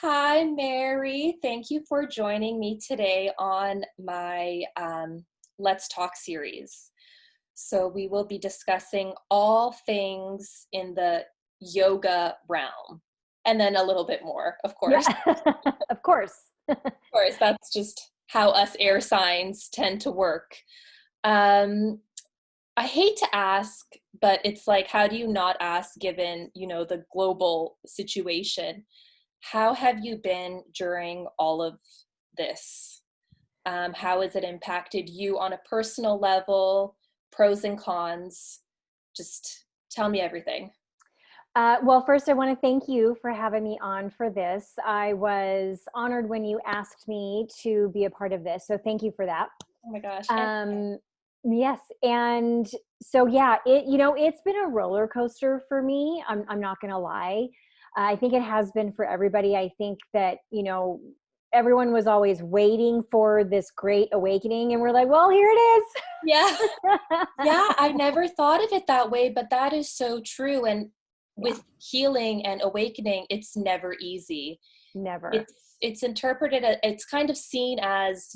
Hi, Mary. Thank you for joining me today on my Let's Talk series. So, we will be discussing all things in the yoga realm and then a little bit more, of course. Yeah, of course. Of course, that's just how us air signs tend to work. Um, I hate to ask, but it's like, how do you not ask given, the global situation? How have you been during all of this? How has it impacted you on a personal level, pros and cons? Just tell me everything. Well, first, I want to thank you for having me on for this. I was honored when you asked me to be a part of this. So thank you for that. Oh my gosh. Um, yes. And so, yeah, it's been a roller coaster for me. I'm not going to lie. I think it has been for everybody. I think that, everyone was always waiting for this great awakening. And we're like, well, here it Yeah. is. Yeah, I never thought of it that way, but that is so true. And Yeah, with healing and awakening, it's never easy. never. It's interpreted, it's kind of seen as,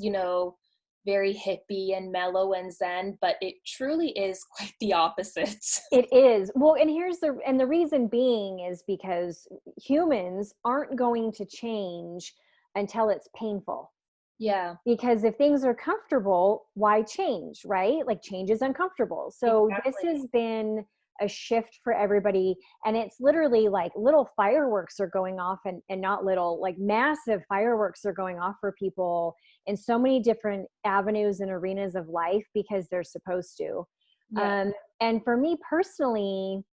very hippie and mellow and zen, but it truly is quite the opposite. It is. Well, and the reason being is because humans aren't going to change until it's painful. Yeah, Because if things are comfortable, why change, right? Like change is uncomfortable. So this exactly. has been a shift for everybody. And it's literally like little fireworks are going off and not little, like massive fireworks are going off for people in so many different avenues and arenas of life because they're supposed to. Yeah. Um, and for me personally,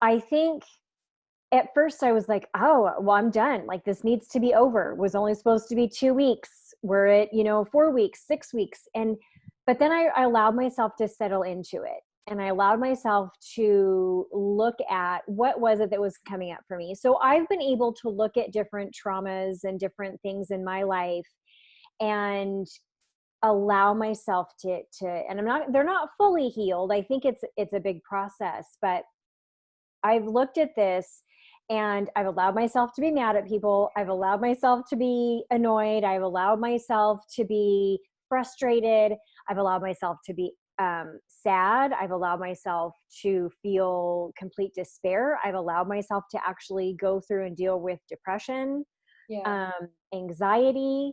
I think at first I was like, oh, well, I'm done. Like this needs to be over. It was only supposed to be 2 weeks. We're at, 4 weeks, 6 weeks. But then I allowed myself to settle into it. And I allowed myself to look at what was it that was coming up for me. So I've been able to look at different traumas and different things in my life and allow myself and they're not fully healed. I think it's a big process, but I've looked at this and I've allowed myself to be mad at people. I've allowed myself to be annoyed. I've allowed myself to be frustrated. I've allowed myself to be sad. I've allowed myself to feel complete despair. I've allowed myself to actually go through and deal with depression, Yeah. um, anxiety.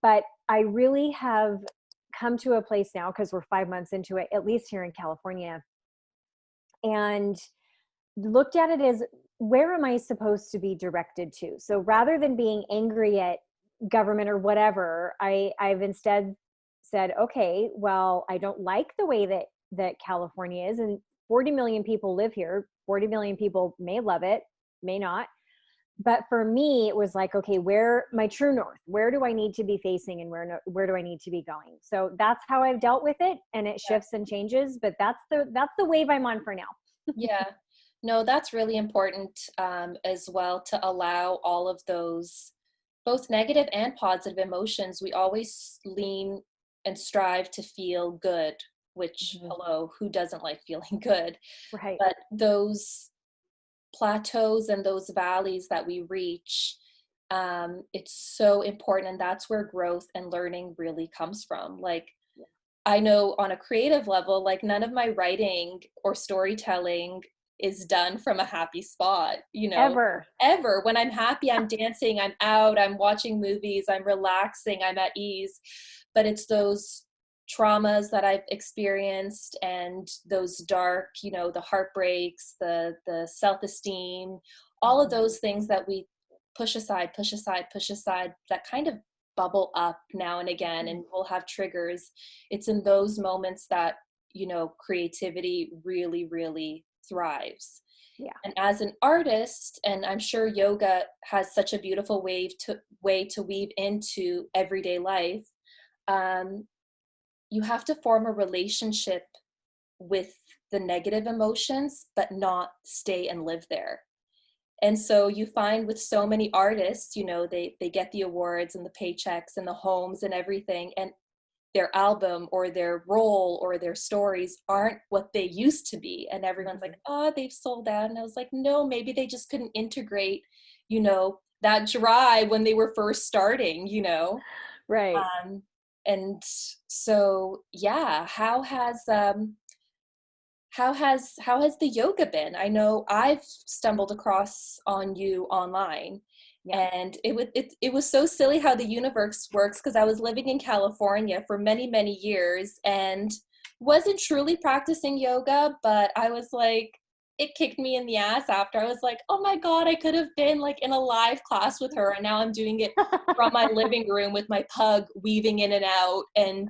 But I really have come to a place now because we're 5 months into it, at least here in California, and looked at it as where am I supposed to be directed to? So rather than being angry at government or whatever, I've instead said, okay, well, I don't like the way that California is, and 40 million people live here. 40 million people may love it, may not. But for me, it was like, okay, where my true north? Where do I need to be facing, and where do I need to be going? So that's how I've dealt with it, and it shifts and changes. But that's the wave I'm on for now. Yeah. No, that's really important as well to allow all of those, both negative and positive emotions. We always lean and strive to feel good, which, Mhm. hello, who doesn't like feeling good? Right. But those plateaus and those valleys that we reach, it's so important. And that's where growth and learning really comes from. Like, I know on a creative level, like none of my writing or storytelling is done from a happy spot, Ever. ever. When I'm happy, I'm dancing, I'm out, I'm watching movies, I'm relaxing, I'm at ease. But it's those traumas that I've experienced and those dark, the heartbreaks, the self-esteem, all of Mhm. those things that we push aside, push aside, push aside, that kind of bubble up now and again, and we'll have triggers. It's in those moments that, creativity really, really thrives. Yeah. And as an artist, and I'm sure yoga has such a beautiful way to weave into everyday life, um, you have to form a relationship with the negative emotions, but not stay and live there. And so you find with so many artists, they get the awards and the paychecks and the homes and everything, and their album or their role or their stories aren't what they used to be. And everyone's like, Mhm. oh, they've sold out. And I was like, no, maybe they just couldn't integrate, you know, that drive when they were first starting, you know. Right. Um, and so, yeah, how has the yoga been? I know I've stumbled across on you online, Yeah. and it was so silly how the universe works, because I was living in California for many, many years and wasn't truly practicing yoga, but I was like, it kicked me in the ass after. I was like, oh my God, I could have been like in a live class with her, and now I'm doing it from my living room with my pug weaving in and out, and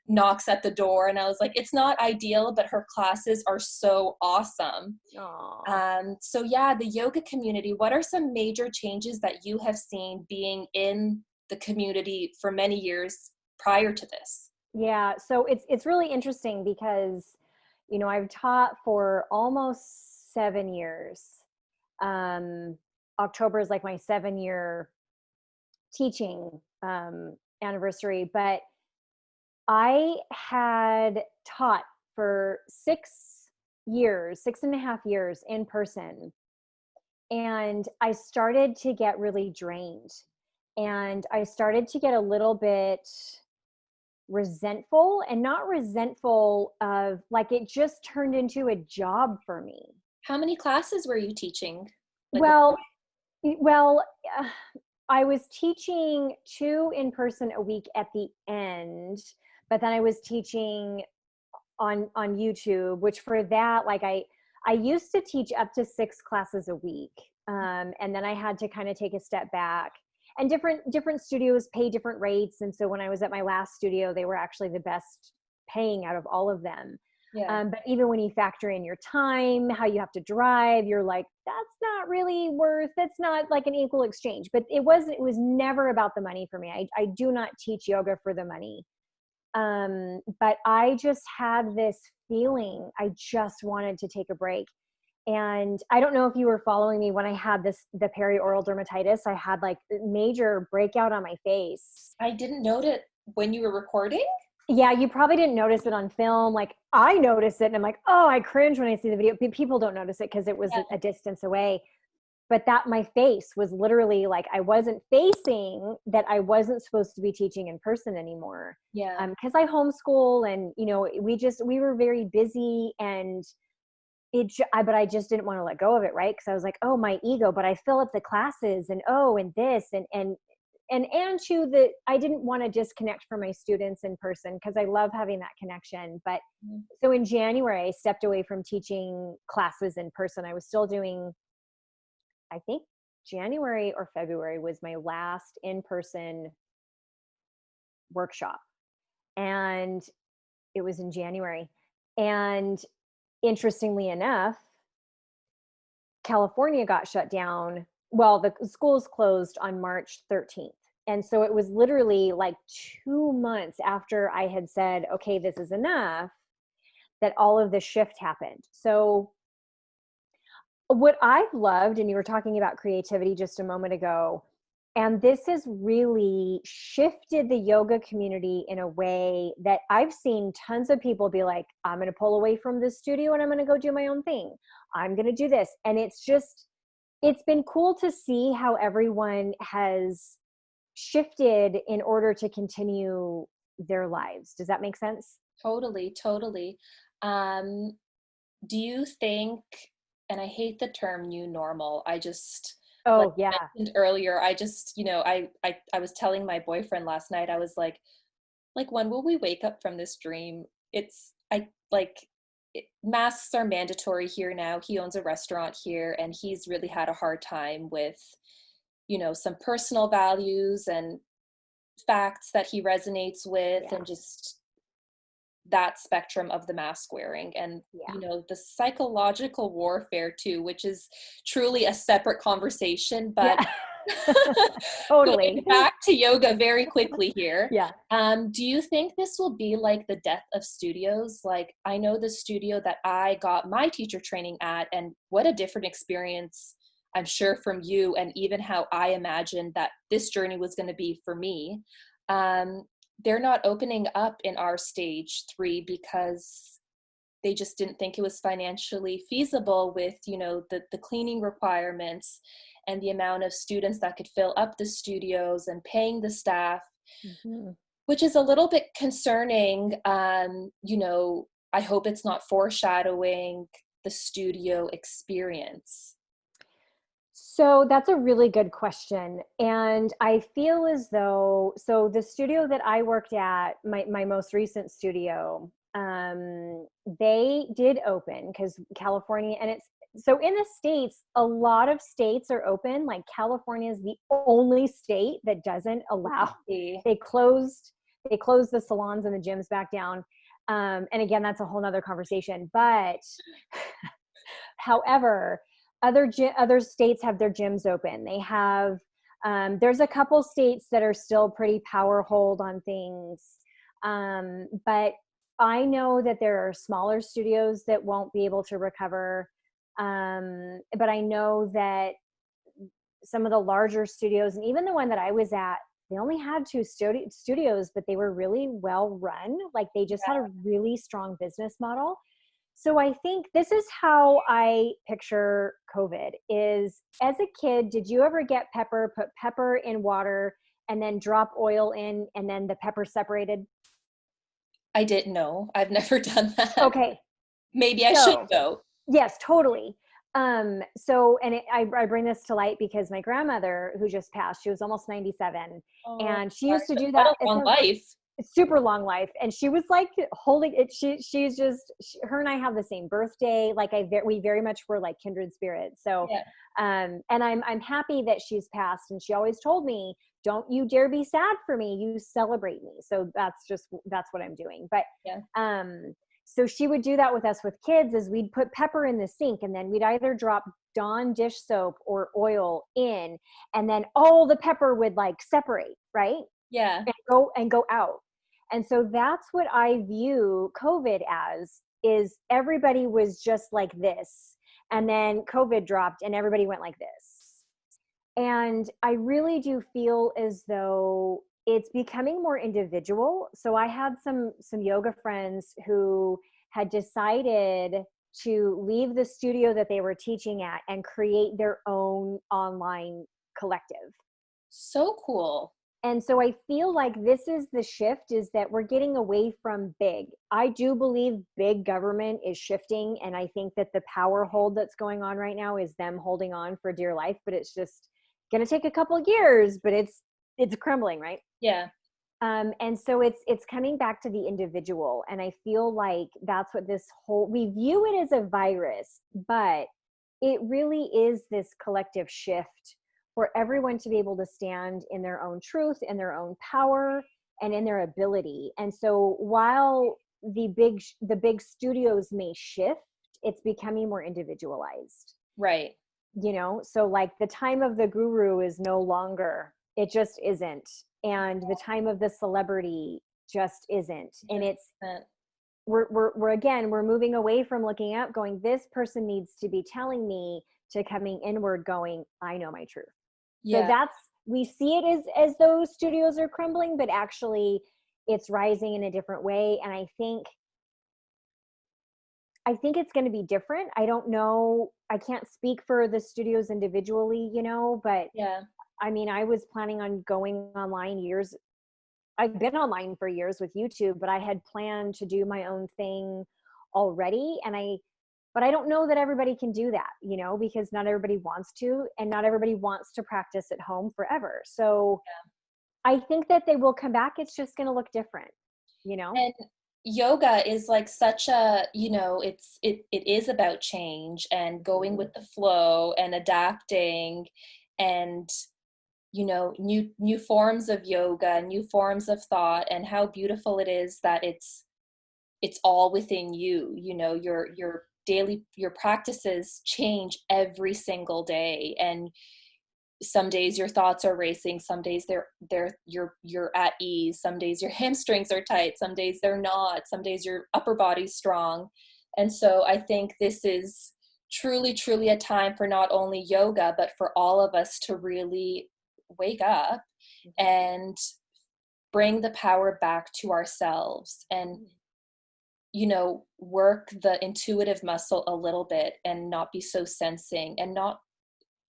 knocks at the door. And I was like, it's not ideal, but her classes are so awesome. Aw. So yeah, the yoga community, what are some major changes that you have seen being in the community for many years prior to this? Yeah, so it's really interesting because, I've taught for almost 7 years. Um, October is like my 7 year teaching anniversary, but I had taught for 6 years, 6.5 years in person, and I started to get really drained, and I started to get a little bit resentful, and not resentful of like it just turned into a job for me. How many classes were you teaching? Like, Well, well, uh, I was teaching 2 in person a week at the end, but then I was teaching on YouTube, which for that, like I used to teach up to 6 classes a week, and then I had to kind of take a step back. And different studios pay different rates, and so when I was at my last studio, they were actually the best paying out of all of them. yeah, But even when you factor in your time, how you have to drive, you're like, that's not really worth. That's not like an equal exchange. But it was never about the money for me. I do not teach yoga for the money. But I just had this feeling I just wanted to take a break. And I don't know if you were following me when I had the perioral dermatitis. I had like major breakout on my face. I didn't note it when you were recording. Yeah, you probably didn't notice it on film. Like I noticed it and I'm like, oh, I cringe when I see the video. People don't notice it because it was Yeah, a distance away. But that my face was literally like I wasn't facing that I wasn't supposed to be teaching in person anymore. yeah. Because I homeschool and we were very busy, and but I just didn't want to let go of it, right? Because I was like, oh, my ego, but I fill up the classes, and oh, and this and to the I didn't want to disconnect from my students in person because I love having that connection. But Mhm. so in January I stepped away from teaching classes in person. I was still doing, I think January or February was my last in-person workshop, and it was in January. And interestingly enough, California got shut down. Well, the schools closed on March 13th. And so it was literally like 2 months after I had said, okay, this is enough, that all of this shift happened. So, what I've loved, and you were talking about creativity just a moment ago, and this has really shifted the yoga community in a way that I've seen tons of people be like, I'm going to pull away from this studio and I'm going to go do my own thing. I'm going to do this. And it's been cool to see how everyone has shifted in order to continue their lives. Does that make sense? Totally, totally. Um, do you think, and I hate the term new normal, I just, like Oh, I yeah. mentioned earlier, I just, I was telling my boyfriend last night, I was like, when will we wake up from this dream? I like, masks are mandatory here now. He owns a restaurant here, and he's really had a hard time with, some personal values and facts that he resonates with, Yeah. and just that spectrum of the mask wearing, and Yeah. the psychological warfare too, which is truly a separate conversation. But Yeah. Totally. going back to yoga very quickly here, Yeah. do you think this will be like the death of studios? Like, I know the studio that I got my teacher training at, and what a different experience, I'm sure, from you, and even how I imagined that this journey was going to be for me. um, they're not opening up in our stage 3 because they just didn't think it was financially feasible with, you know, the cleaning requirements and the amount of students that could fill up the studios and paying the staff, Mhm. which is a little bit concerning. You know, I hope it's not foreshadowing the studio experience. So that's a really good question. And I feel as though, so the studio that I worked at, my most recent studio, they did open because California, and it's, so in the States, a lot of states are open. Like California is the only state that doesn't allow, Really? they closed, they closed the salons and the gyms back down. And again, that's a whole nother conversation. But however, other states have their gyms open. They have, there's a couple states that are still pretty power hold on things. But I know that there are smaller studios that won't be able to recover. But I know that some of the larger studios, and even the one that I was at, they only had two studios, but they were really well run. Like they just had a really strong business model. So I think this is how I picture COVID is, as a kid, did you ever get pepper, put pepper in water and then drop oil in and then the pepper separated? I didn't know. I've never done that. Okay. Maybe I should So go. yes, totally. So, and I bring this to light because my grandmother who just passed, she was almost 97, Oh, and she used to Marsha, do what that. a long life. It's super long life, and she was like holding it. Her and I have the same birthday. Like we very much were like kindred spirits. So Yeah. and I'm happy that she's passed, and she always told me, don't you dare be sad for me, you celebrate me. So that's what I'm doing. But Yeah. so she would do that with us with kids, is we'd put pepper in the sink and then we'd either drop Dawn dish soap or oil in, and then all the pepper would like separate, right? Yeah. And go out. And so that's what I view COVID as, is everybody was just like this. And then COVID dropped and everybody went like this. And I really do feel as though it's becoming more individual. So I had some yoga friends who had decided to leave the studio that they were teaching at and create their own online collective. So cool. And so I feel like this is the shift, is that we're getting away from big. I do believe big government is shifting. And I think that the power hold that's going on right now is them holding on for dear life, but it's just going to take a couple of years, but it's crumbling, right? Yeah. And so it's coming back to the individual. And I feel like that's what this whole, we view it as a virus, but it really is this collective shift for everyone to be able to stand in their own truth, in their own power, and in their ability. And so while the big studios may shift, it's becoming more individualized. Right. So like the time of the guru is no longer, it just isn't. And the time of the celebrity just isn't. And it's, 100%. we're moving away from looking up going, this person needs to be telling me, to coming inward going, I know my truth. So Yeah. that's, we see it as those studios are crumbling, but actually it's rising in a different way. And I think it's going to be different. I don't know. I can't speak for the studios individually, but Yeah. I mean, I was planning on going online years. I've been online for years with YouTube, but I had planned to do my own thing already. But I don't know that everybody can do that, because not everybody wants to, and not everybody wants to practice at home forever. So I think that they will come back. It's just going to look different, And yoga is like such a, it is about change and going with the flow and adapting, and new forms of yoga, new forms of thought, and how beautiful it is that it's all within you. Your practices change every single day, and some days your thoughts are racing, some days you're at ease, some days your hamstrings are tight, some days they're not, some days your upper body's strong. And so I think this is truly, truly a time for not only yoga, but for all of us to really wake up and bring the power back to ourselves. And work the intuitive muscle a little bit and not be so sensing and not,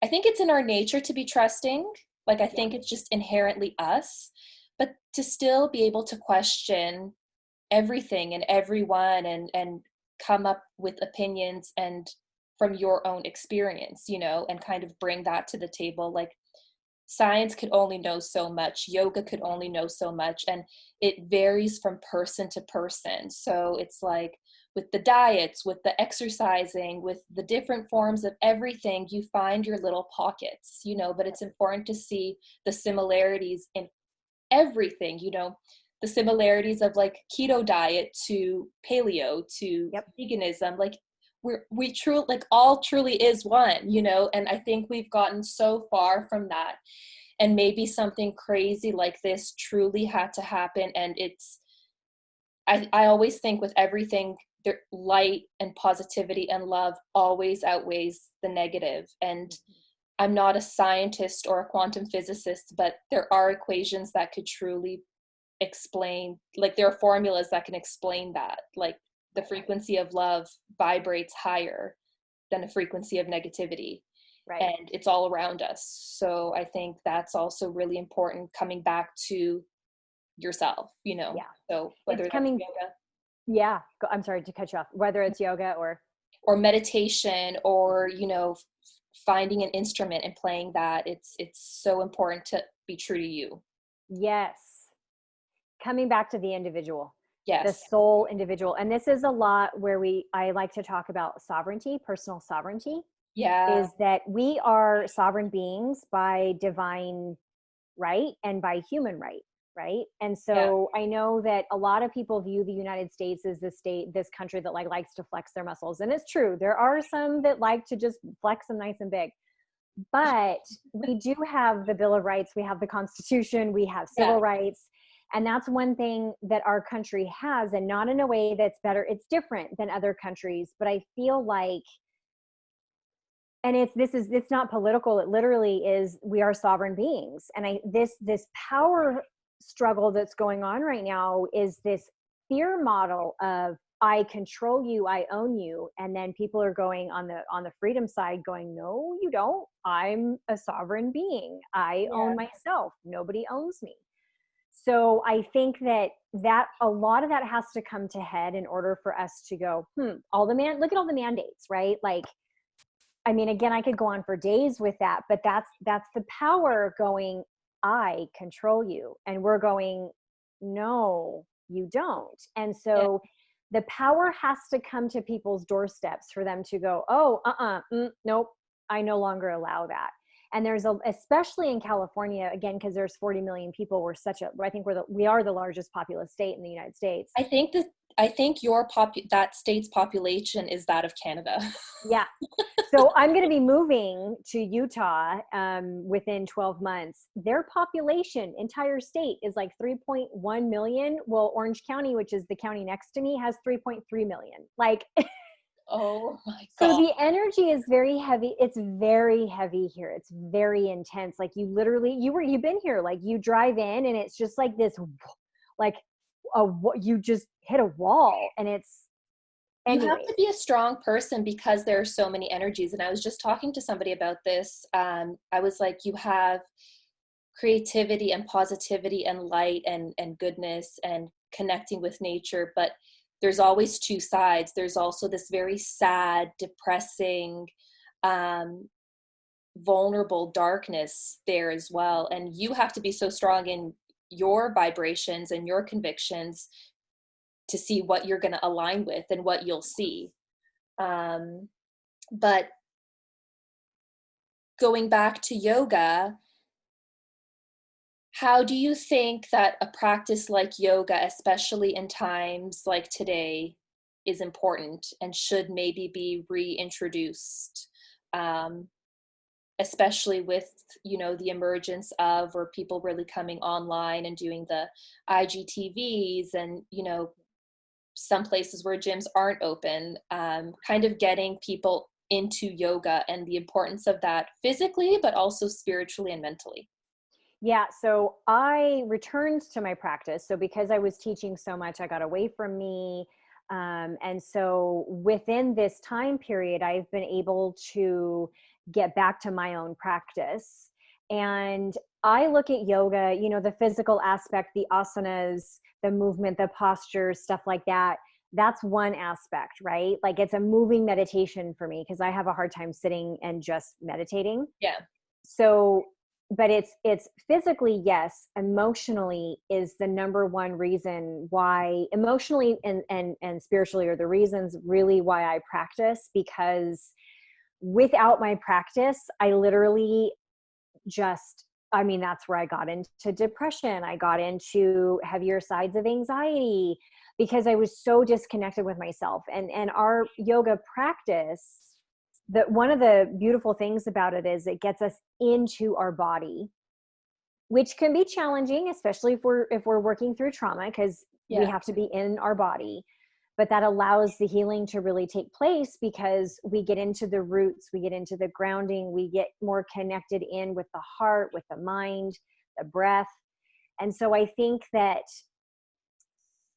I think it's in our nature to be trusting. Like, I Yeah. think it's just inherently us, but to still be able to question everything and everyone and come up with opinions and from your own experience, and kind of bring that to the table. Like, science could only know so much, yoga could only know so much, and it varies from person to person. So it's like with the diets, with the exercising, with the different forms of everything, you find your little pockets, but it's important to see the similarities in everything, the similarities of like keto diet to paleo to Yep. veganism. Like, we truly, like, all truly is one, and I think we've gotten so far from that, and maybe something crazy like this truly had to happen. And I always think with everything, there, light and positivity and love always outweighs the negative. And I'm not a scientist or a quantum physicist, but there are equations that could truly explain, like, there are formulas that can explain that. Like, the frequency of love vibrates higher than the frequency of negativity, Right. and it's all around us. So I think that's also really important, coming back to yourself, Yeah. so It's whether that's coming. yoga Yeah. I'm sorry to cut you off. Whether it's yoga or. or meditation, or finding an instrument and playing that, it's so important to be true to you. Yes. Coming back to the individual, the Yes. soul individual. And this is a lot where I like to talk about sovereignty, personal sovereignty, Yeah. is that we are sovereign beings by divine right and by human right. Right. And Yeah. so I know that a lot of people view the United States as this country that like likes to flex their muscles. And it's true. There are some that like to just flex them nice and big. But we do have the Bill of Rights, we have the Constitution, we have Yeah. civil rights. And that's one thing that our country has, and not in a way that's better. It's different than other countries, but I feel like, and it's not political. It literally is, we are sovereign beings. And this power struggle that's going on right now is this fear model of, I control you, I own you. And then people are going on the freedom side going, no, you don't. I'm a sovereign being. I Yeah. own myself. Nobody owns me. So I think that a lot of that has to come to head in order for us to go, look at all the mandates, right? Like, I mean, again, I could go on for days with that, but that's the power going, I control you. And we're going, no, you don't. And Yeah. so the power has to come to people's doorsteps for them to go, oh, nope, I no longer allow that. And especially in California, again, because there's 40 million people, I think we are the largest populous state in the United States. I think that state's population is that of Canada. Yeah. So I'm going to be moving to Utah within 12 months. Their population, entire state, is like 3.1 million. Well, Orange County, which is the county next to me, has 3.3 million. Like, Oh my so God. the energy is very heavy. It's very heavy here. It's very intense. Like, you've been here, like you drive in and it's just like this, like you just hit a wall, and it's, You have anyway. to be a strong person because there are so many energies. And I was just talking to somebody about this. I was like, you have creativity and positivity and light and goodness and connecting with nature, but there's always two sides. There's also this very sad, depressing, um, vulnerable darkness there as well. And you have to be so strong in your vibrations and your convictions to see what you're going to align with and what you'll see. But going back to yoga, how do you think that a practice like yoga, especially in times like today, is important and should maybe be reintroduced? Especially with, the emergence of, or people really coming online and doing the IGTVs, and, some places where gyms aren't open, kind of getting people into yoga and the importance of that physically, but also spiritually and mentally. Yeah, so I returned to my practice. So because I was teaching so much, I got away from me. And so within this time period, I've been able to get back to my own practice. And I look at yoga, the physical aspect, the asanas, the movement, the posture, stuff like that. That's one aspect, right? Like it's a moving meditation for me because I have a hard time sitting and just meditating. Yeah. So, but it's physically, yes. Emotionally is the number one reason why. Emotionally and spiritually are the reasons really why I practice, because without my practice, I literally just, I mean, that's where I got into depression. I got into heavier sides of anxiety because I was so disconnected with myself. And our yoga practice, that one of the beautiful things about it is it gets us into our body, which can be challenging, especially if we're working through trauma, because we Yeah. have to be in our body. But that allows the healing to really take place because we get into the roots, we get into the grounding, we get more connected in with the heart, with the mind, the breath. And so I think that,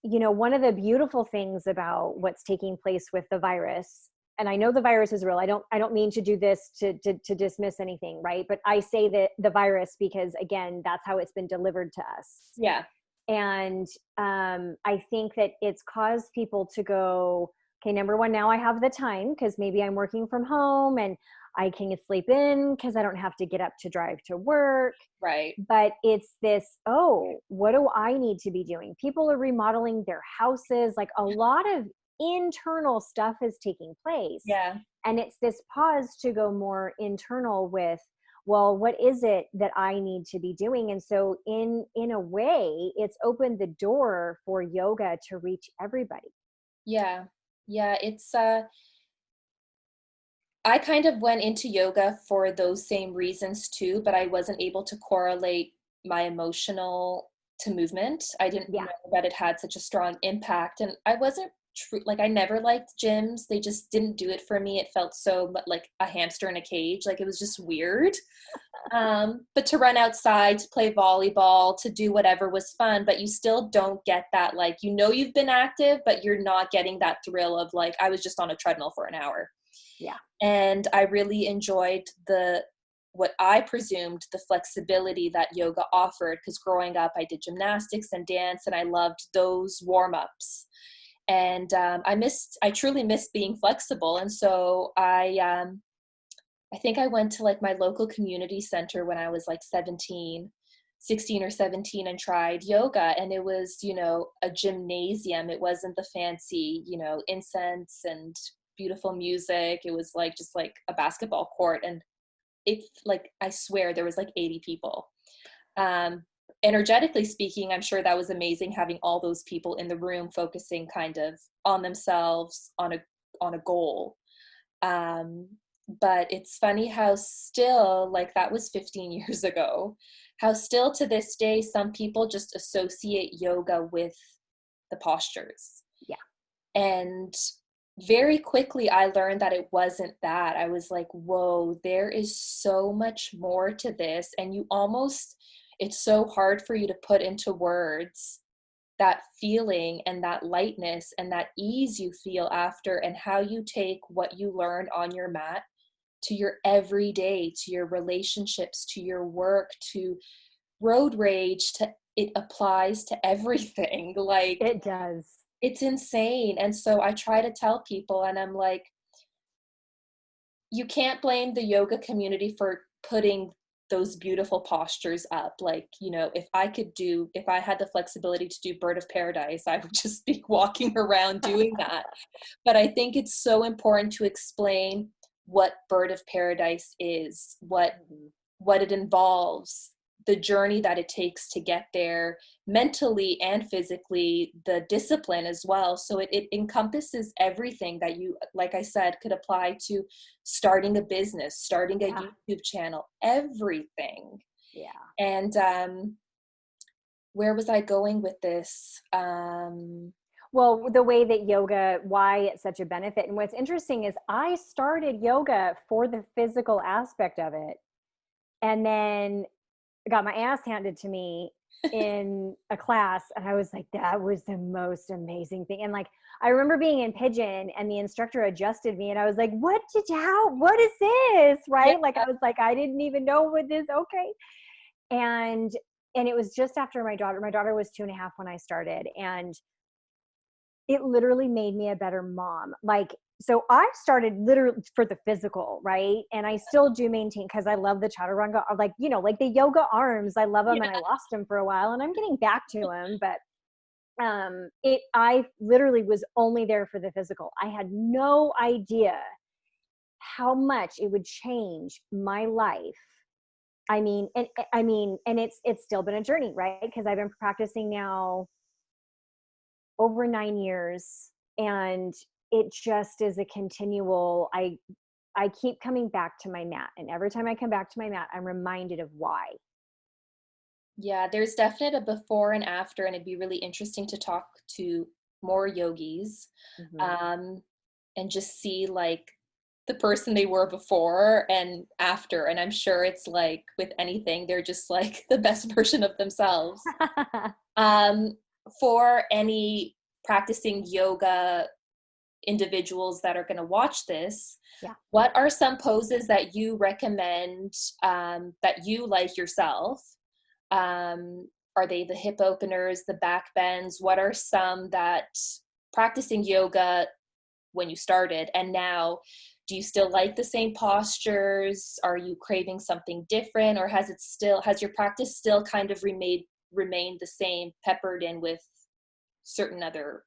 one of the beautiful things about what's taking place with the virus, and I know the virus is real. I don't mean to do this to dismiss anything, right? But I say that the virus because, again, that's how it's been delivered to us. Yeah. And I think that it's caused people to go, okay, number one, now I have the time because maybe I'm working from home and I can sleep in because I don't have to get up to drive to work. Right. But it's this, oh, what do I need to be doing? People are remodeling their houses. Like a lot of internal stuff is taking place. Yeah. And it's this pause to go more internal with, well, what is it that I need to be doing? And so in a way, it's opened the door for yoga to reach everybody. Yeah. Yeah. It's I kind of went into yoga for those same reasons too, but I wasn't able to correlate my emotional to movement. I didn't Yeah. know that it had such a strong impact. And I wasn't true, like, I never liked gyms. They just didn't do it for me. It felt so like a hamster in a cage. Like it was just weird. But to run outside, to play volleyball, to do whatever was fun, but you still don't get that, like, you've been active, but you're not getting that thrill of like, I was just on a treadmill for an hour. Yeah. And I really enjoyed what I presumed the flexibility that yoga offered, because growing up I did gymnastics and dance and I loved those warm-ups. And I truly missed being flexible. And so I think I went to like my local community center when I was like 16 or 17 and tried yoga. And it was, a gymnasium. It wasn't the fancy, incense and beautiful music. It was like just like a basketball court. And it's like, I swear there was like 80 people. Energetically speaking, I'm sure that was amazing having all those people in the room focusing kind of on themselves, on a goal. But it's funny how still, like that was 15 years ago, how still to this day, some people just associate yoga with the postures. Yeah. And very quickly, I learned that it wasn't that. I was like, whoa, there is so much more to this. And it's so hard for you to put into words that feeling and that lightness and that ease you feel after, and how you take what you learned on your mat to your everyday, to your relationships, to your work, to road rage, it applies to everything. Like It does. it's insane. And so I try to tell people, and I'm like, you can't blame the yoga community for putting those beautiful postures up. Like, if I had the flexibility to do Bird of Paradise, I would just be walking around doing that. But I think it's so important to explain what Bird of Paradise is, what it involves, the journey that it takes to get there, mentally and physically, the discipline as well. So it encompasses everything that you, like I said, could apply to starting a business, starting a YouTube channel, everything. Yeah. And where was I going with this? Well, the way that yoga, why it's such a benefit. And what's interesting is I started yoga for the physical aspect of it, and then got my ass handed to me in a class, and I was like, that was the most amazing thing. And like, I remember being in Pigeon and the instructor adjusted me and I was like, what is this? Yeah. Right? Like, I was like, I didn't even know what this, okay. And, and it was just after my daughter was 2.5 when I started. And it literally made me a better mom. Like, so I started literally for the physical, right? And I still do maintain because I love the chaturanga, like, you know, like the yoga arms. I love them, and I lost them for a while, and I'm getting back to them. But I literally was only there for the physical. I had no idea how much it would change my life. And it's still been a journey, right? Because I've been practicing now over 9 years, and it just is a continual, I keep coming back to my mat, and every time I come back to my mat, I'm reminded of why. Yeah, there's definitely a before and after, and it'd be really interesting to talk to more yogis, Mm-hmm. um, and just see like the person they were before and after. And I'm sure it's like with anything, they're just like the best version of themselves. Um, for any practicing yoga individuals that are going to watch this, Yeah. what are some poses that you recommend, that you like yourself? Are they the hip openers, the back bends? What are some that practicing yoga when you started and now, do you still like the same postures? Are you craving something different, or has your practice still kind of remained the same, peppered in with certain other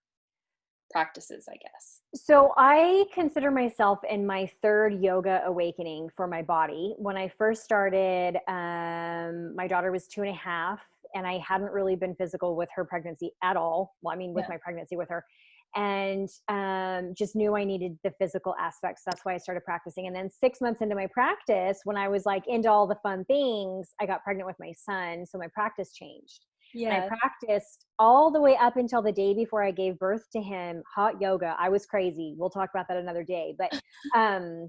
practices, I guess? So I consider myself in my third yoga awakening for my body. When I first started, my daughter was 2.5, and I hadn't really been physical with her pregnancy at all. Well, I mean, with Yeah. my pregnancy with her, and just knew I needed the physical aspects. That's why I started practicing. And then 6 months into my practice, when I was like into all the fun things, I got pregnant with my son. So my practice changed. And I Yeah. practiced all the way up until the day before I gave birth to him, hot yoga. I was crazy. We'll talk about that another day. But, and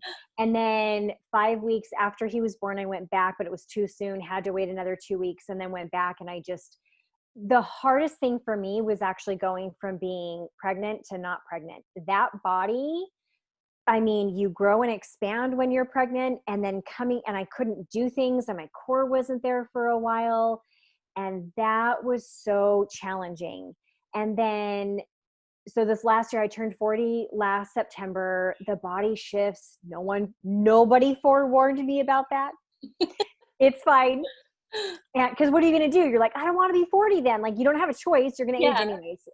then 5 weeks after he was born, I went back, but it was too soon, had to wait another 2 weeks, and then went back. And the hardest thing for me was actually going from being pregnant to not pregnant. That body, I mean, you grow and expand when you're pregnant, and then and I couldn't do things, and my core wasn't there for a while. And that was so challenging. And then, so this last year, I turned 40 last September. The body shifts. Nobody forewarned me about that. It's fine. Yeah, because what are you going to do? You're like, I don't want to be 40 then. Like, you don't have a choice. You're going to age Yeah. anyways.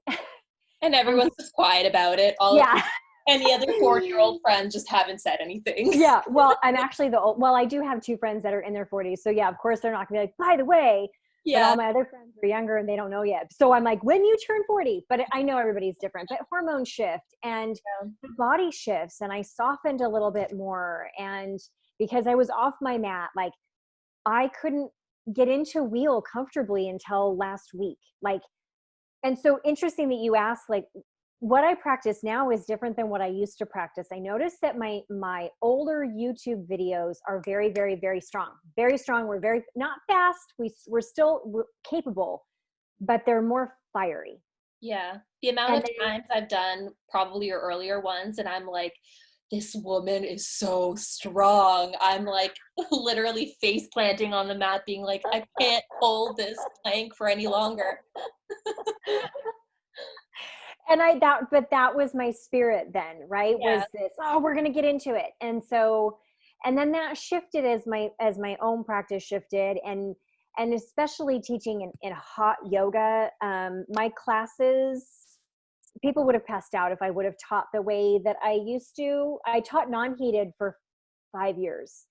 And And everyone's just quiet about it. yeah. Any other 40-year-old friends just haven't said anything. Yeah. Well, I'm actually well, I do have two friends that are in their 40s. So yeah, of course they're not gonna be like, by the way, but all Yeah. my other friends are younger and they don't know yet. So I'm like, when you turn 40, but I know everybody's different, but hormones shift and the body shifts, and I softened a little bit more. And because I was off my mat, like I couldn't get into wheel comfortably until last week. Like, and so interesting that you asked, like, what I practice now is different than what I used to practice. I noticed that my older YouTube videos are very, very, very strong. Very strong. We're very not fast. We're capable, but they're more fiery. Yeah. The amount And of then times I've done probably your earlier ones, and I'm like, this woman is so strong. I'm like literally face planting on the mat, being like, I can't hold this plank for any longer. but that was my spirit then, right? Yeah. Was this, oh, we're gonna get into it. And so, and then that shifted as my own practice shifted, and especially teaching in hot yoga, my classes, people would have passed out if I would have taught the way that I used to. I taught non-heated for 5 years.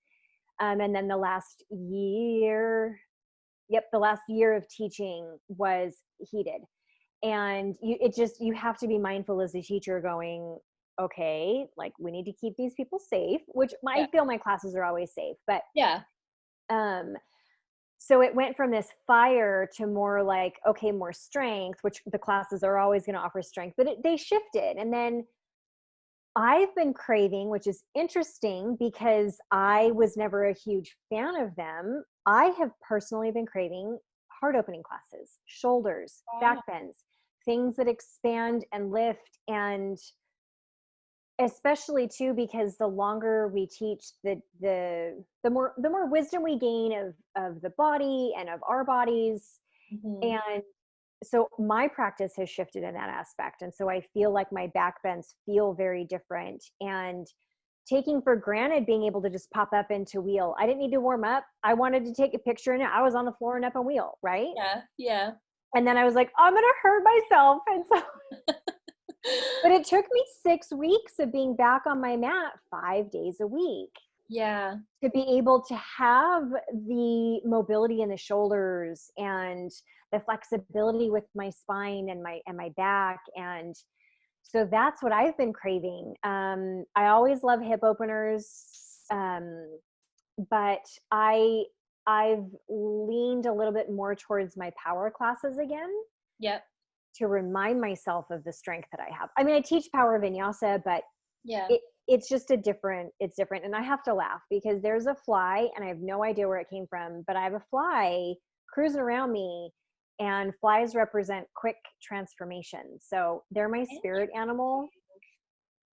And then the last year of teaching was heated. And you have to be mindful as a teacher going, okay, like we need to keep these people safe, which Yeah. I feel my classes are always safe. But Yeah. um, so it went from this fire to more like, okay, more strength, which the classes are always going to offer strength, but they shifted. And then I've been craving, which is interesting because I was never a huge fan of them. I have personally been craving heart opening classes, shoulders, back Wow. bends, things that expand and lift. And especially too, because the longer we teach, the more wisdom we gain of the body and of our bodies. Hmm. And so my practice has shifted in that aspect. And so I feel like my back bends feel very different. And taking for granted being able to just pop up into wheel. I didn't need to warm up. I wanted to take a picture and I was on the floor and up a wheel, right? Yeah, yeah. And then I was like, I'm gonna hurt myself. And so, but it took me 6 weeks of being back on my mat 5 days a week Yeah. to be able to have the mobility in the shoulders and the flexibility with my spine and my back. And so that's what I've been craving. I always love hip openers, but I've leaned a little bit more towards my power classes again Yep. to remind myself of the strength that I have. I mean, I teach power vinyasa, but Yeah. it's just it's different. And I have to laugh because there's a fly and I have no idea where it came from, but I have a fly cruising around me, and flies represent quick transformation. So they're my spirit animal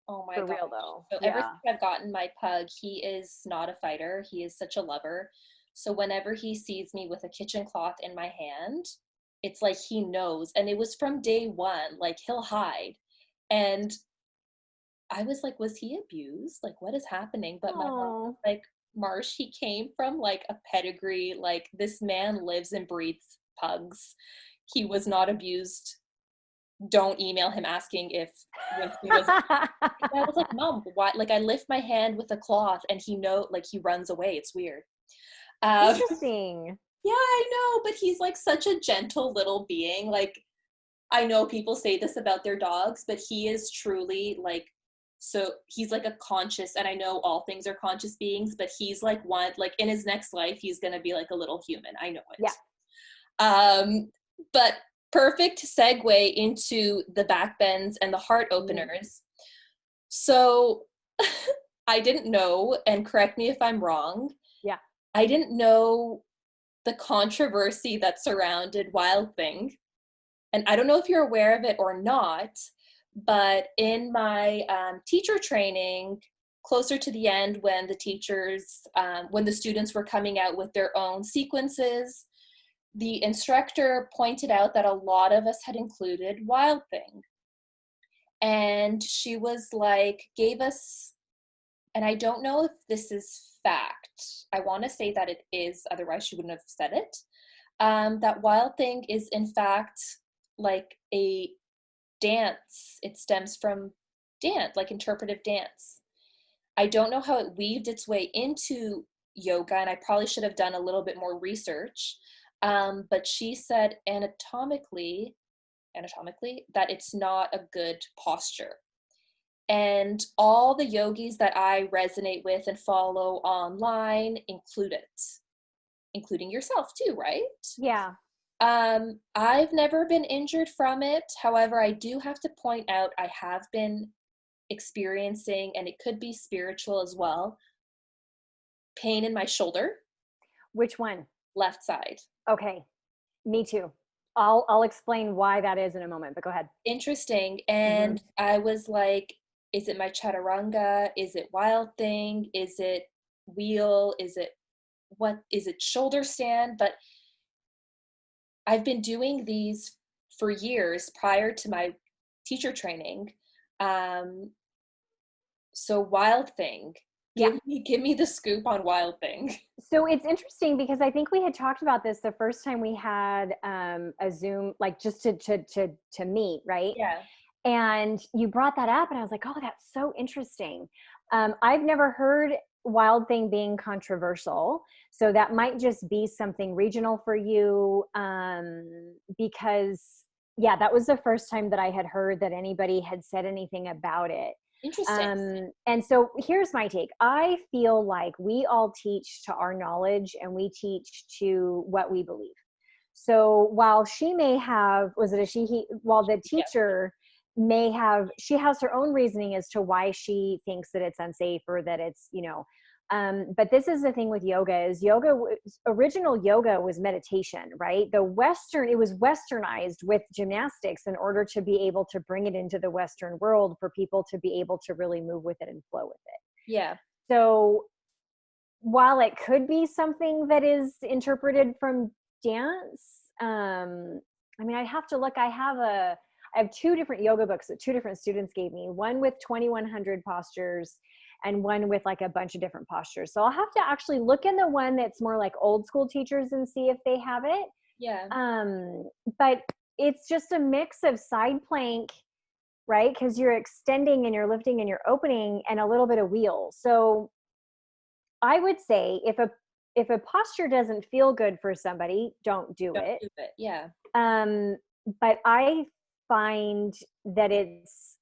Oh my for gosh. real though. So ever Yeah. since I've gotten my pug, he is not a fighter. He is such a lover. So whenever he sees me with a kitchen cloth in my hand, it's like he knows. And it was from day one, like he'll hide. And I was like, was he abused? Like, what is happening? But my mom was Oh, like, Marsh, he came from like a pedigree. Like, this man lives and breathes pugs. He was not abused. Don't email him asking if Winston was. I was like, Mom, why? Like, I lift my hand with a cloth and like, he runs away. It's weird. Yeah, interesting. I know, but he's like such a gentle little being. Like, I know people say this about their dogs, but he is truly like, so he's like a conscious, and I know all things are conscious beings, but he's like one, like in his next life, he's going to be like a little human. I know Yeah. it. But perfect segue into the back bends and the heart Mm, openers. So I didn't know, and correct me if I'm wrong, yeah. I didn't know the controversy that surrounded Wild Thing. And I don't know if you're aware of it or not, but in my teacher training, closer to the end, when when the students were coming out with their own sequences, the instructor pointed out that a lot of us had included Wild Thing. And she was like, gave us, and I don't know if this is fact. I want to say that it is, otherwise she wouldn't have said it. That Wild Thing is in fact like a dance. It stems from dance, like interpretive dance. I don't know how it weaved its way into yoga, and I probably should have done a little bit more research. But she said anatomically, that it's not a good posture. And all the yogis that I resonate with and follow online include it, including yourself too, right? Yeah. I've never been injured from it. However, I do have to point out I have been experiencing, and it could be spiritual as well, pain in my shoulder, Which one? left side. Okay. Me too. I'll explain why that is in a moment, but go ahead. Interesting. Hmm. And I was like, is it my chaturanga? Is it Wild Thing? Is it wheel? Is it shoulder stand? But I've been doing these for years prior to my teacher training. Um, so Wild Thing, Yeah. give me the scoop on Wild Thing. So it's interesting because I think we had talked about this the first time we had a Zoom, like just to meet, right? Yeah. And you brought that up, and I was like, oh, that's so interesting. I've never heard Wild Thing being controversial, so that might just be something regional for you. Because yeah, that was the first time that I had heard that anybody had said anything about it. Interesting. And so here's my take. I feel like we all teach to our knowledge and we teach to what we believe. So while she may have, was it a she, he, while the Yeah. teacher may have, she has her own reasoning as to why she thinks that it's unsafe or that it's, But this is the thing with yoga is original yoga was meditation, right? It was westernized with gymnastics in order to be able to bring it into the Western world for people to be able to really move with it and flow with it. Yeah. So while it could be something that is interpreted from dance, I mean, I'd have to look. I have two different yoga books that two different students gave me, one with 2,100 postures and one with like a bunch of different postures. So I'll have to actually look in the one that's more like old school teachers and see if they have it. Yeah. But it's just a mix of side plank, right? Because you're extending and you're lifting and you're opening and a little bit of wheel. So I would say if a posture doesn't feel good for somebody, don't do Don't it. do it. Yeah. But I find that it's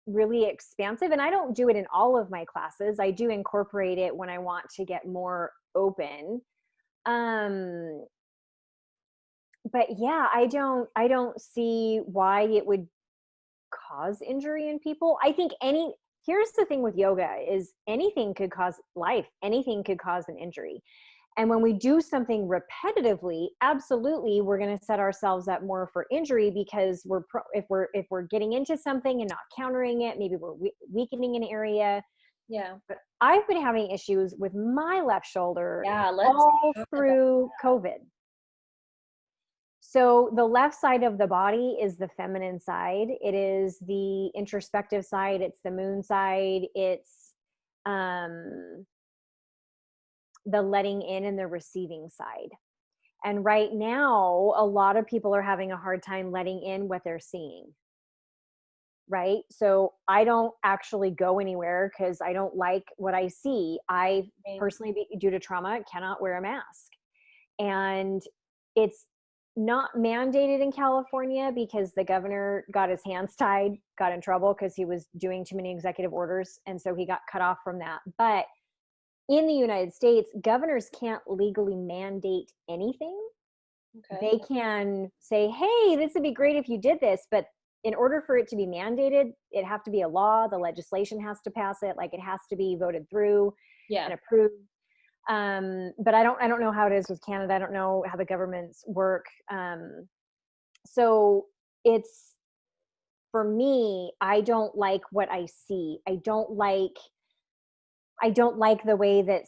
really expansive, and I don't do it in all of my classes. I do incorporate it when I want to get more open. But yeah, I don't see why it would cause injury in people. I think here's the thing with yoga is anything could cause life, anything could cause an injury. And when we do something repetitively, absolutely, we're going to set ourselves up more for injury because if we're getting into something and not countering it, maybe we're weakening an area. Yeah. But I've been having issues with my left shoulder Yeah. Let's all talk about through COVID. So the left side of the body is the feminine side. It is the introspective side. It's the moon side. It's the letting in and the receiving side. And right now, a lot of people are having a hard time letting in what they're seeing. Right. So I don't actually go anywhere because I don't like what I see. I personally, due to trauma, cannot wear a mask. And it's not mandated in California because the governor got his hands tied, got in trouble because he was doing too many executive orders. And so he got cut off from that. But in the United States, governors can't legally mandate anything. Okay. They can say, hey, this would be great if you did this. But in order for it to be mandated, it have to be a law. The legislation has to pass it. Like it has to be voted through and approved. But I don't know how it is with Canada. I don't know how the governments work. So it's, for me, I don't like what I see. I don't like the way that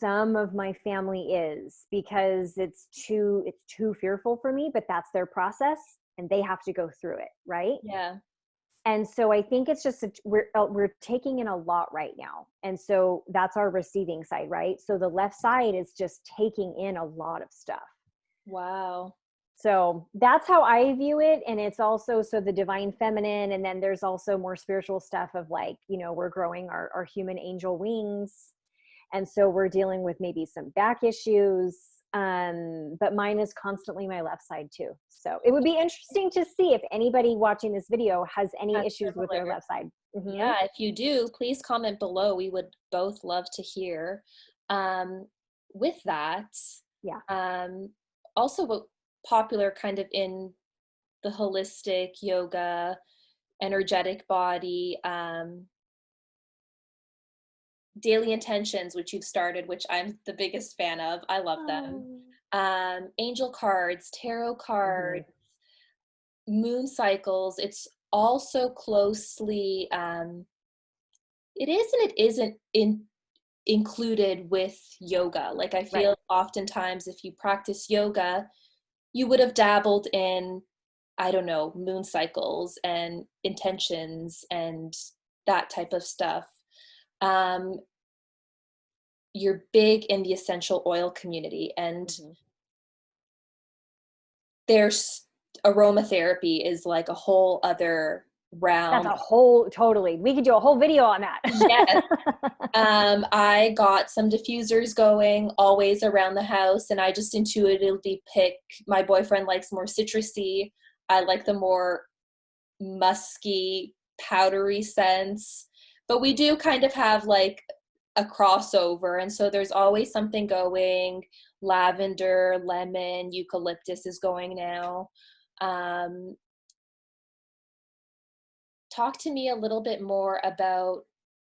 some of my family is because it's too fearful for me, but that's their process and they have to go through it. Right. Yeah. And so I think it's just, we're taking in a lot right now. And so that's our receiving side, right? So the left side is just taking in a lot of stuff. Wow. So that's how I view it. And it's also, so the divine feminine. And then there's also more spiritual stuff of like, we're growing our human angel wings. And so we're dealing with maybe some back issues. But mine is constantly my left side too. So it would be interesting to see if anybody watching this video has any issues with their left side. Mm-hmm. Yeah, if you do, please comment below. We would both love to hear. With that, also popular kind of in the holistic yoga, energetic body, daily intentions, which you've started, which I'm the biggest fan of. I love them. Angel cards, tarot cards, moon cycles. It's also closely, it is and it isn't included with yoga. Like I feel oftentimes if you practice yoga, you would have dabbled in, I don't know, moon cycles and intentions and that type of stuff. You're big in the essential oil community, and there's aromatherapy is like a whole other realm. That's a whole, totally. We could do a whole video on that. Yes. I got some diffusers going always around the house, and I just intuitively pick, my boyfriend likes more citrusy. I like the more musky, powdery scents, but we do kind of have like a crossover. And so there's always something going. Lavender, lemon, eucalyptus is going now. Talk to me a little bit more about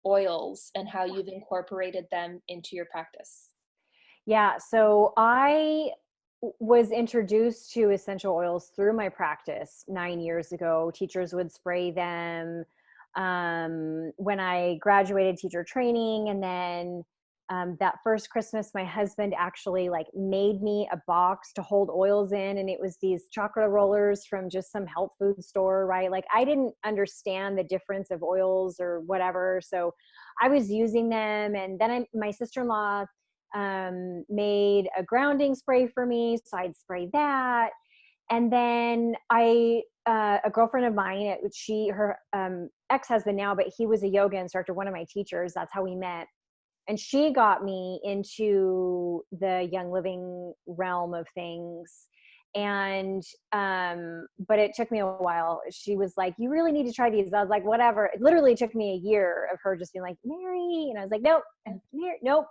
oils and how you've incorporated them into your practice. Yeah, so I was introduced to essential oils through my practice 9 years ago. Teachers would spray them when I graduated teacher training, and then that first Christmas, my husband actually like made me a box to hold oils in, and it was these chocolate rollers from just some health food store, right? Like I didn't understand the difference of oils or whatever, so I was using them, and then my sister-in-law made a grounding spray for me, so I'd spray that. And then a girlfriend of mine, her ex-husband now, but he was a yoga instructor, one of my teachers. That's how we met. And she got me into the Young Living realm of things. And, but it took me a while. She was like, you really need to try these. I was like, whatever. It literally took me a year of her just being like, Mary. And I was like, nope, nope.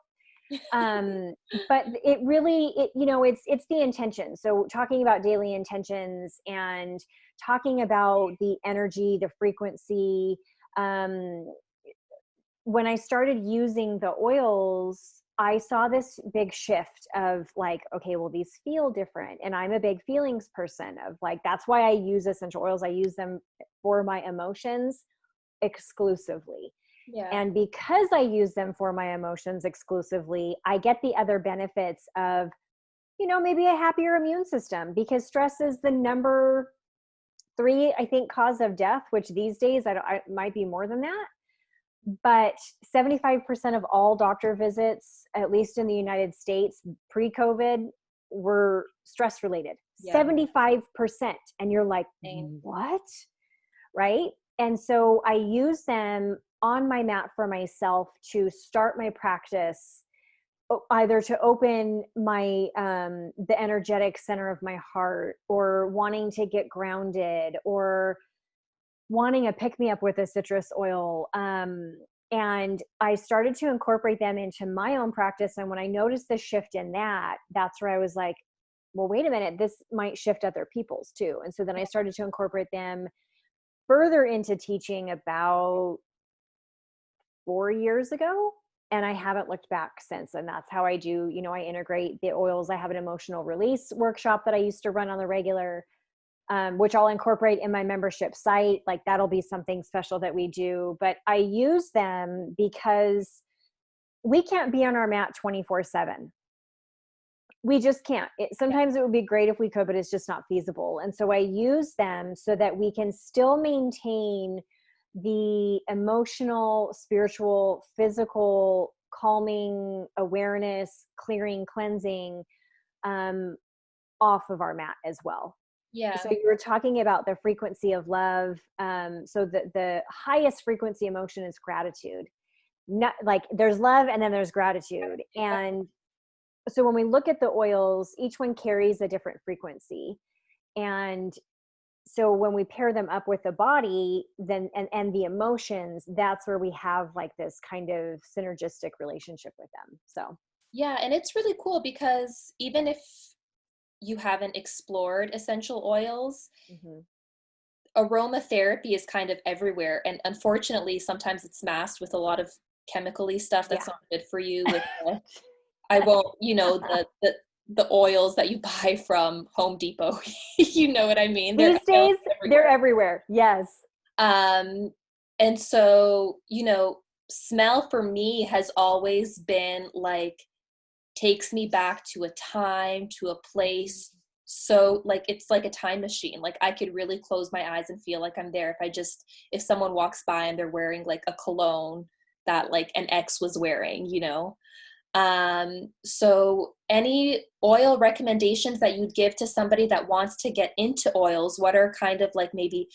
But it really, it's the intention. So talking about daily intentions and talking about the energy, the frequency, when I started using the oils, I saw this big shift of like, okay, well, these feel different. And I'm a big feelings person of like, that's why I use essential oils. I use them for my emotions exclusively. Yeah. And because I use them for my emotions exclusively, I get the other benefits of, maybe a happier immune system, because stress is the number 3, I think, cause of death, which these days I might be more than that. But 75% of all doctor visits, at least in the United States pre-COVID, were stress related. Yeah. 75%. And you're like, Same. what? Right? And so I use them on my mat for myself to start my practice, either to open my the energetic center of my heart, or wanting to get grounded, or wanting a pick me up with a citrus oil. And I started to incorporate them into my own practice. And when I noticed the shift in that, that's where I was like, well, wait a minute, this might shift other people's too. And so then I started to incorporate them further into teaching about 4 years ago. And I haven't looked back since. And that's how I do, I integrate the oils. I have an emotional release workshop that I used to run on the regular, which I'll incorporate in my membership site. Like that'll be something special that we do. But I use them because we can't be on our mat 24/7. We just can't. Sometimes it would be great if we could, but it's just not feasible. And so I use them so that we can still maintain the emotional, spiritual, physical, calming awareness, clearing, cleansing off of our mat as well. Yeah. So you were talking about the frequency of love. So the highest frequency emotion is gratitude. Not like there's love and then there's gratitude. And so when we look at the oils, each one carries a different frequency. And so when we pair them up with the body, then and the emotions, that's where we have like this kind of synergistic relationship with them. So Yeah, and it's really cool because even if you haven't explored essential oils, mm-hmm. aromatherapy is kind of everywhere. And unfortunately, sometimes it's masked with a lot of chemically stuff that's not good for you. With I won't, the oils that you buy from Home Depot. You know what I mean? These days, they're everywhere. everywhere. Yes. And so, smell for me has always been like, takes me back to a time, to a place. So like, it's like a time machine. Like I could really close my eyes and feel like I'm there. If someone walks by and they're wearing like a cologne that like an ex was wearing, so any oil recommendations that you'd give to somebody that wants to get into oils? What are kind of like maybe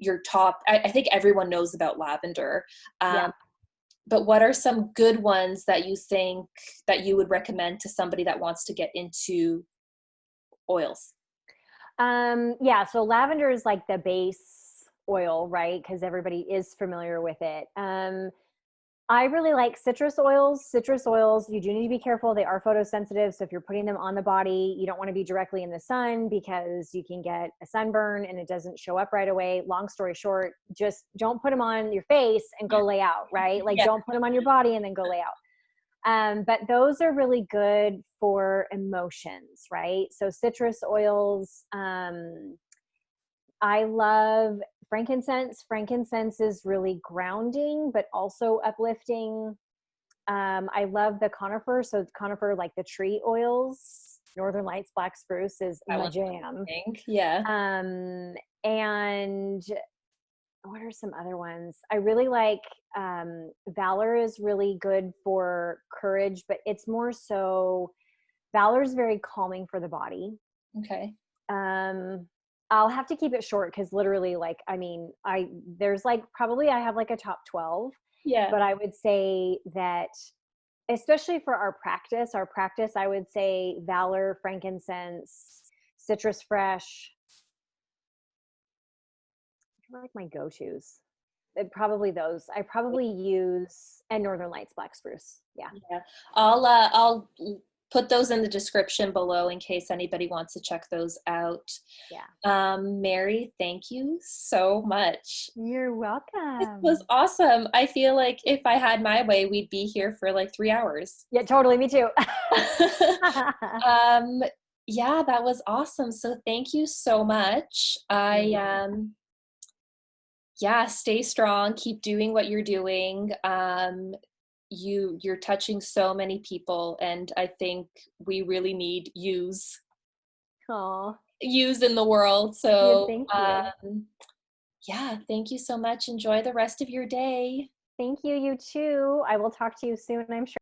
your top, I think everyone knows about lavender. Yeah. But what are some good ones that you think that you would recommend to somebody that wants to get into oils? Yeah. So lavender is like the base oil, right? Because everybody is familiar with it. I really like citrus oils. Citrus oils, you do need to be careful. They are photosensitive. So if you're putting them on the body, you don't want to be directly in the sun because you can get a sunburn and it doesn't show up right away. Long story short, just don't put them on your face and go lay out, right? Like Yeah. don't put them on your body and then go lay out. But those are really good for emotions, right? So citrus oils, I love frankincense. Frankincense is really grounding, but also uplifting. I love the conifer. So conifer, like the tree oils, Northern Lights, black spruce is That my one's jam. amazing. Yeah. And what are some other ones? I really like Valor is really good for courage, but it's more so Valor is very calming for the body. Okay. Um, I'll have to keep it short because literally, like, I mean, there's like probably I have like a top 12, Yeah. but I would say that especially for our practice, I would say Valor, frankincense, citrus fresh, are like my go-tos. Probably those. I probably use and Northern Lights black spruce. Yeah. Yeah. I'll put those in the description below in case anybody wants to check those out. Yeah. Mary, thank you so much. You're This was welcome. awesome. I feel like if I had my way, we'd be here for like 3 hours. Yeah, totally. Me too. um, yeah, that was awesome. So thank you so much. You're I welcome. yeah, stay strong, keep doing what you're doing. You're touching so many people, and I think we really need Oh, yous in the world. yeah, So thank you. yeah, thank you so much. Enjoy the rest of your day. Thank you. You too. I will talk to you soon, I'm sure.